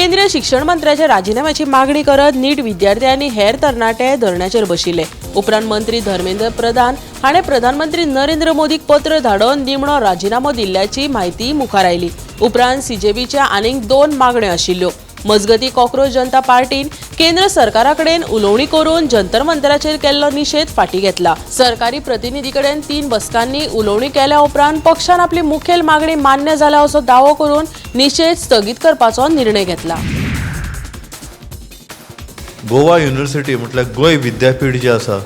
केंद्रीय शिक्षण मंत्र्याच्या राजीनाम्याची मागणी करत नीट विद्यार्थी आणि हेर तरणाटे धरण्याचेर बशिल्ले। उपरांत मंत्री धर्मेंद्र प्रधान हाणें प्रधानमंत्री नरेंद्र मोदीक पत्र धाडून निमणो राजीनामो दिल्ल्याची म्हायती मुखार आयली। उपरांत सीजेबीच्या आनीक 2 मागण्यो आशिल्ल्यो। मजगती कॉक्रोच जनता पार्टीन केंद्र सरकाराकडेन उलोवणी करून जंतर मंतराचेर केल्लो निषेध फाटी घेतला। सरकारी प्रतिनिधी कडेन 3 बसकांनी उलोवणी केल्या उपरांत पक्षान आपली मुखेल मागणी मान्य जाला असो दावो करून निषेध स्थगीत करपाचो निर्णय घेतला। गोवा युनिव्हर्सिटी म्हटल्यार गोंय विद्यापीठ जे आसा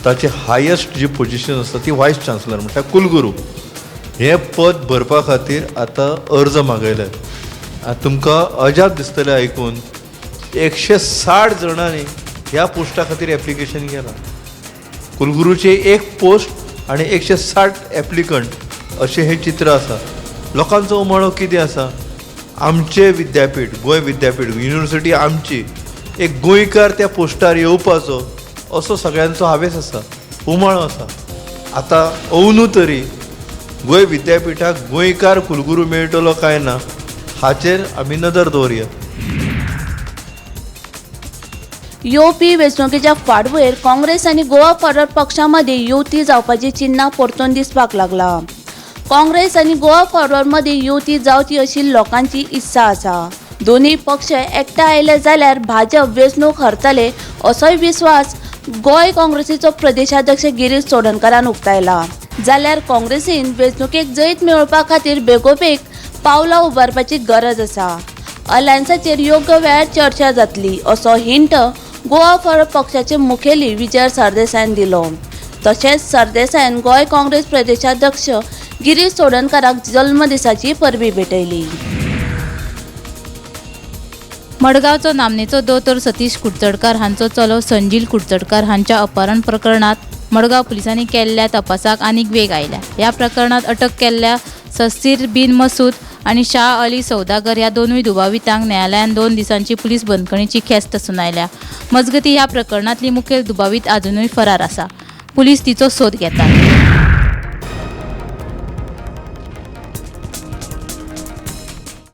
ताचे हायेस्ट जी पोजिशन आसा ती व्हायस चान्सलर म्हटल्यार कुलगुरू हे पद भरपा खातीर आतां अर्ज मागयले। तुमकां अजाप दिसतलें आयकून 160 जणांनी ह्या पोस्टा खातीर एप्लिकेशन केलां। कुलगुरूचे एक पोस्ट आनी 160 एप्लिकंट अशें हें चित्र आसा। लोकांचो उमाळो कितें आसा? आमचें विद्यापीठ गोंय विद्यापीठ युनिव्हर्सिटी आमची, एक गोंयकार त्या पोस्टार येवपाचो असो सगळ्यांचो हावेस आसा, उमाळो आसा। आतां अवनू तरी गोंय विद्यापीठाक गोंयकार कुलगुरू मेळटलो काय ना हाचेर आमी नदर दवरया। येवपी वेंचणुकेच्या फाटभुंयेर काँग्रेस आनी गोवा फॉरवर्ड पक्षांमदी युती जावपाची चिन्हां परतून दिसपाक लागला। काँग्रेस आनी गोवा फॉरवर्ड मदीं युती जावची अशी लोकांची इत्सा आसा। दोनूय पक्ष एकठांय आयले जाल्यार भाजप वेंचणूक हरतले असोय विस्वास गोंय काँग्रेसीचो प्रदेशाध्यक्ष गिरीश चोडणकरान उक्तायला। जाल्यार काँग्रेसीन वेंचणुकेक जैत मेळोवपा खातीर बेगोबेग पावलां उबारपाची गरज आसा। अलायन्साचेर योग्य वेळार चर्चा जातली असो हिंट गोवा फॉरवर्ड पक्षाचे मुखेली विजय सरदेसायान दिलो। तशेंच सरदेसायान गोंय काँग्रेस प्रदेशाध्यक्ष गिरीश चोडणकराक जल्मदिसाची परबी भेटयली। मडगांवचो नामनेचो दोतोर सतीश कुडचडकार हांचो चलो संजील कुडचडकार हांच्या अपहरण प्रकरणात मडगांव पुलिसांनी केल्ल्या तपासाक आनीक वेग आयल्या। ह्या प्रकरणात अटक केल्ल्या ससीर बिन मसूद आणि शाह अली सौदागर ह्या दोनूय दुबावितांक न्यायालयान 2 दिसांची पुलीस बंदखणीची ख्यास्त सुनायल्या। मजगती ह्या प्रकरणातली मुखेल दुबावीत अजूनय फरार आसा। पुलीस तिचो सोद घेतात।